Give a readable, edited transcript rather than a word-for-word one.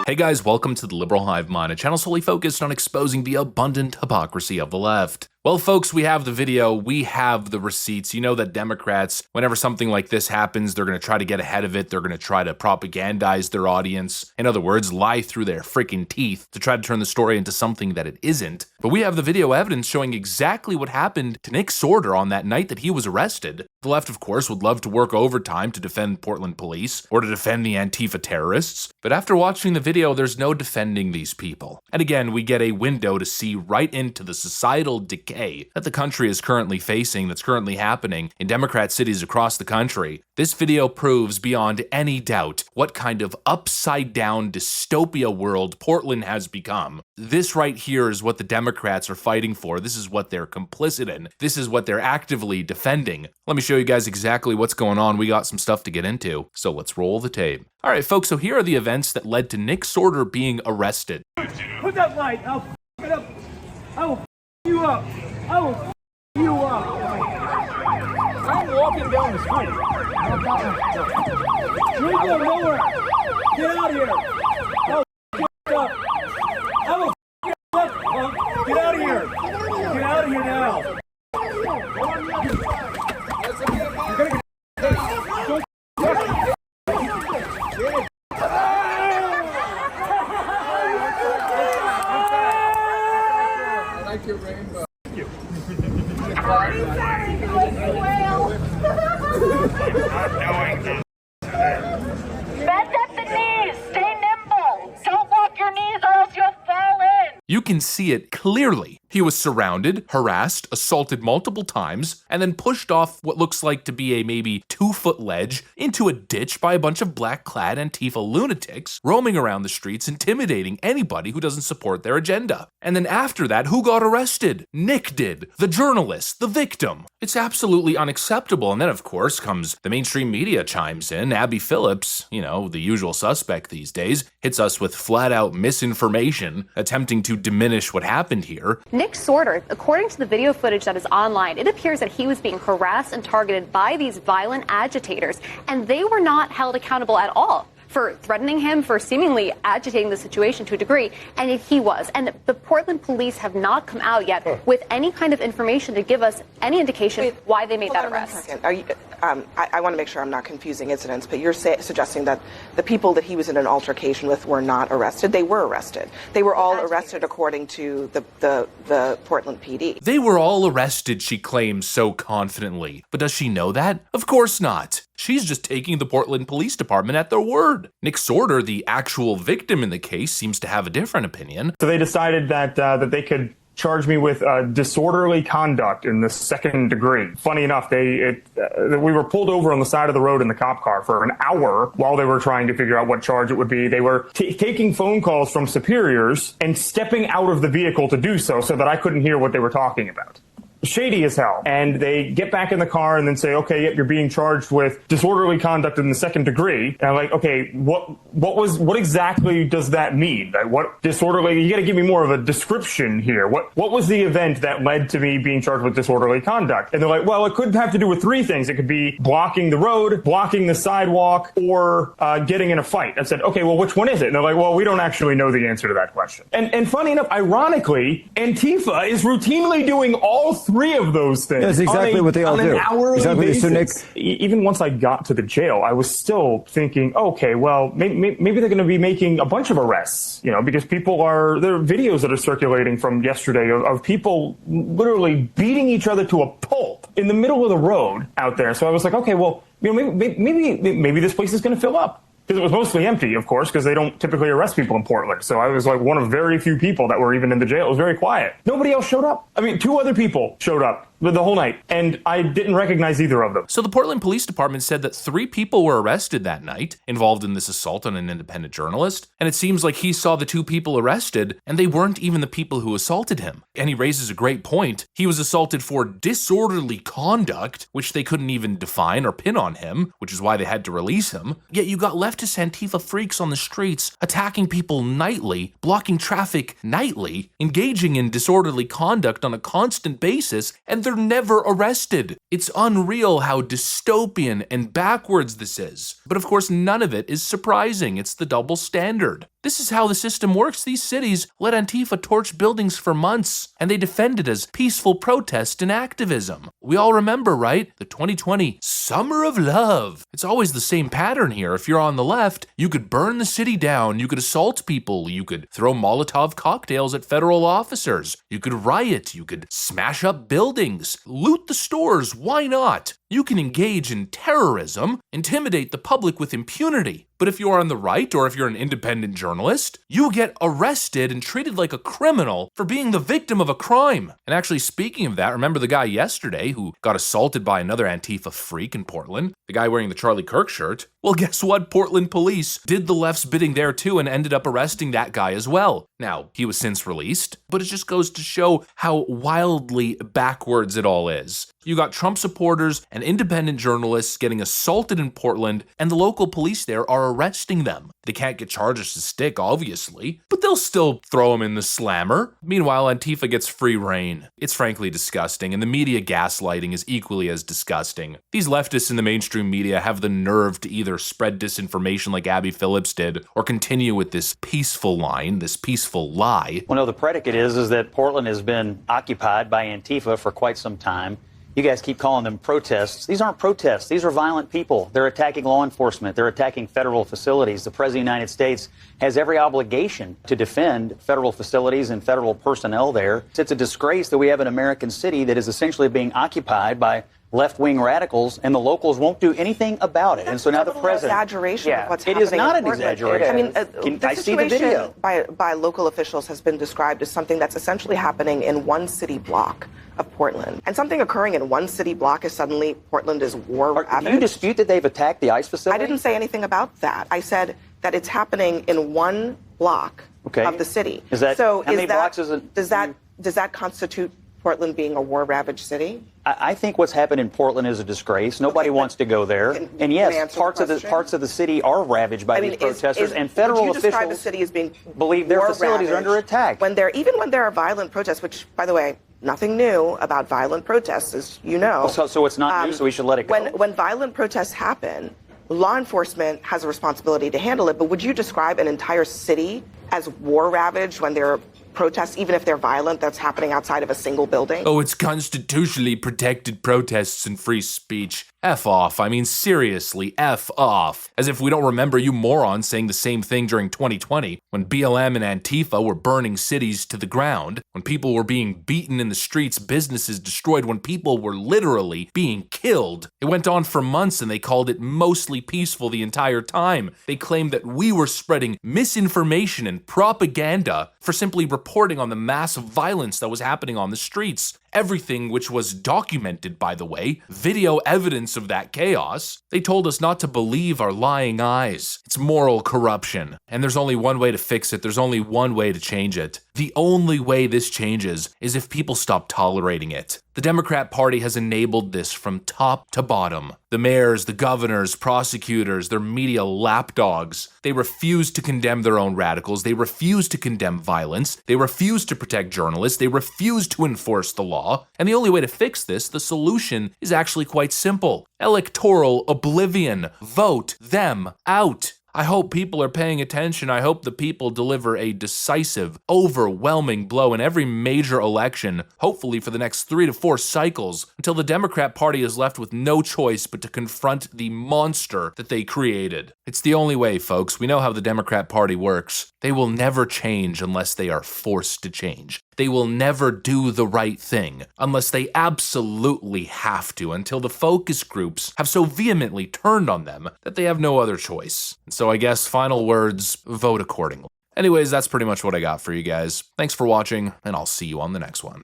Hey guys, welcome to the Liberal Hive Mind, a channel solely focused on exposing the abundant hypocrisy of the left. Well, folks, we have the video, we have the receipts. You know that Democrats, whenever something like this happens, they're going to try to get ahead of it. They're going to try to propagandize their audience. In other words, lie through their freaking teeth to try to turn the story into something that it isn't. But we have the video evidence showing exactly what happened to Nick Sorter on that night that he was arrested. The left, of course, would love to work overtime to defend Portland police or to defend the Antifa terrorists. But after watching the video, there's no defending these people. And again, we get a window to see right into the societal decay that the country is currently facing, that's currently happening in Democrat cities across the country. This video proves beyond any doubt what kind of upside-down dystopia world Portland has become. This right here is what the Democrats are fighting for. This is what they're complicit in. This is what they're actively defending. Let me show you guys exactly what's going on. We got some stuff to get into, so let's roll the tape. All right, folks, so here are the events that led to Nick Sorter being arrested. Put that light, I'll f it up. I will f you up. I will f you up. I'm walking down the street. You ain't going nowhere. Get out of here. I'll f you up. I will f you up, punk. Get out of here. Get out of here now. You're gonna get your rainbow. Thank you. Bend at the knees. Stay nimble. Don't lock your knees or else you'll fall in. You can see it clearly. He was surrounded, harassed, assaulted multiple times, and then pushed off what looks like to be a maybe 2-foot ledge into a ditch by a bunch of black-clad Antifa lunatics roaming around the streets intimidating anybody who doesn't support their agenda. And then after that, who got arrested? Nick did. The journalist, the victim. It's absolutely unacceptable. And then, of course, comes the mainstream media chimes in. Abby Phillips, you know, the usual suspect these days, hits us with flat-out misinformation, attempting to diminish what happened here. Nick Sorter, according to the video footage that is online, it appears that he was being harassed and targeted by these violent agitators, and they were not held accountable at all for threatening him, for seemingly agitating the situation to a degree, and he was. And the Portland police have not come out yet with any kind of information to give us any indication why they made that arrest. Are you, I want to make sure I'm not confusing incidents, but you're suggesting that the people that he was in an altercation with were not arrested. They were arrested. They were all arrested according to the Portland PD. They were all arrested, she claims so confidently. But does she know that? Of course not. She's just taking the Portland Police Department at their word. Nick Sorter, the actual victim in the case, seems to have a different opinion. So they decided that that they could charge me with disorderly conduct in the second degree. Funny enough, we were pulled over on the side of the road in the cop car for an hour while they were trying to figure out what charge it would be. They were taking phone calls from superiors and stepping out of the vehicle to do so that I couldn't hear what they were talking about. Shady as hell. And they get back in the car and then say, okay, yep, you're being charged with disorderly conduct in the second degree. And I'm like, okay, what exactly does that mean? Like, what disorderly? You got to give me more of a description here. What was the event that led to me being charged with disorderly conduct? And they're like, well, it could have to do with 3 things. It could be blocking the road, blocking the sidewalk, or getting in a fight. I said, okay, well, which one is it? And they're like, well, we don't actually know the answer to that question. And funny enough, ironically, Antifa is routinely doing all 3 of those things. That's exactly what they all do. On an hourly basis. So Nick, even once I got to the jail, I was still thinking, okay, well, maybe they're going to be making a bunch of arrests, you know, because there are videos that are circulating from yesterday of people literally beating each other to a pulp in the middle of the road out there. So I was like, okay, well, you know, maybe this place is going to fill up. Because it was mostly empty, of course, because they don't typically arrest people in Portland. So I was like one of very few people that were even in the jail. It was very quiet. Nobody else showed up. I mean, 2 other people showed up the whole night, and I didn't recognize either of them. So the Portland Police Department said that 3 people were arrested that night involved in this assault on an independent journalist, and it seems like he saw the 2 people arrested, and they weren't even the people who assaulted him. And he raises a great point. He was assaulted for disorderly conduct, which they couldn't even define or pin on him, which is why they had to release him. Yet you got leftist Antifa freaks on the streets attacking people nightly, blocking traffic nightly, engaging in disorderly conduct on a constant basis, and they're never arrested. It's unreal how dystopian and backwards this is. But of course, none of it is surprising. It's the double standard. This is how the system works. These cities let Antifa torch buildings for months, and they defend it as peaceful protest and activism. We all remember, right? The 2020 Summer of Love. It's always the same pattern here. If you're on the left, you could burn the city down, you could assault people, you could throw Molotov cocktails at federal officers, you could riot, you could smash up buildings, loot the stores, why not? You can engage in terrorism, intimidate the public with impunity. But if you're on the right, or if you're an independent journalist, you get arrested and treated like a criminal for being the victim of a crime. And actually, speaking of that, remember the guy yesterday who got assaulted by another Antifa freak in Portland? The guy wearing the Charlie Kirk shirt? Well, guess what? Portland police did the left's bidding there too and ended up arresting that guy as well. Now, he was since released, but it just goes to show how wildly backwards it all is. You got Trump supporters and independent journalists getting assaulted in Portland, and the local police there are arresting them. They can't get charges to stick, obviously, but they'll still throw them in the slammer. Meanwhile, Antifa gets free reign. It's frankly disgusting, and the media gaslighting is equally as disgusting. These leftists in the mainstream media have the nerve to either spread disinformation like Abby Phillips did, or continue with this peaceful line, this peaceful lie. Well, no, the predicate is that Portland has been occupied by Antifa for quite some time. You guys keep calling them protests. These aren't protests. These are violent people. They're attacking law enforcement. They're attacking federal facilities. The President of the United States has every obligation to defend federal facilities and federal personnel there. It's a disgrace that we have an American city that is essentially being occupied by left-wing radicals, and the locals won't do anything about it. And so now the president... Exaggeration of what's it happening is not in an Portland. exaggeration. I mean, I see the video. By local officials has been described as something that's essentially happening in one city block of Portland. And something occurring in one city block is suddenly Portland is war-ravaged. Do you dispute that they've attacked the ICE facility? I didn't say anything about that. I said that it's happening in one block of the city. Is that, so how many blocks is it? Does that constitute Portland being a war-ravaged city? I think what's happened in Portland is a disgrace. Nobody wants to go there. And yes, parts of the city are ravaged by these protesters, and federal would you describe officials the city as being believe their facilities are under attack. Even when there are violent protests, which, by the way, nothing new about violent protests, as you know. So it's not new, so we should let it go. When violent protests happen, law enforcement has a responsibility to handle it, but would you describe an entire city as war-ravaged when there are protests, even if they're violent, that's happening outside of a single building? Oh, it's constitutionally protected protests and free speech. F off. I mean, seriously, F off. As if we don't remember you morons saying the same thing during 2020, when BLM and Antifa were burning cities to the ground, when people were being beaten in the streets, businesses destroyed, when people were literally being killed. It went on for months and they called it mostly peaceful the entire time. They claimed that we were spreading misinformation and propaganda for simply reporting on the massive violence that was happening on the streets. Everything which was documented, by the way, video evidence of that chaos. They told us not to believe our lying eyes. It's moral corruption. And there's only one way to fix it. There's only one way to change it. The only way this changes is if people stop tolerating it. The Democrat Party has enabled this from top to bottom. The mayors, the governors, prosecutors, their media lapdogs. They refuse to condemn their own radicals. They refuse to condemn violence. They refuse to protect journalists. They refuse to enforce the law. And the only way to fix this, the solution, is actually quite simple. Electoral oblivion. Vote them out. I hope people are paying attention. I hope the people deliver a decisive, overwhelming blow in every major election, hopefully for the next 3 to 4 cycles, until the Democrat Party is left with no choice but to confront the monster that they created. It's the only way, folks. We know how the Democrat Party works. They will never change unless they are forced to change. They will never do the right thing unless they absolutely have to, until the focus groups have so vehemently turned on them that they have no other choice. And so I guess final words, vote accordingly. Anyways, that's pretty much what I got for you guys. Thanks for watching, and I'll see you on the next one.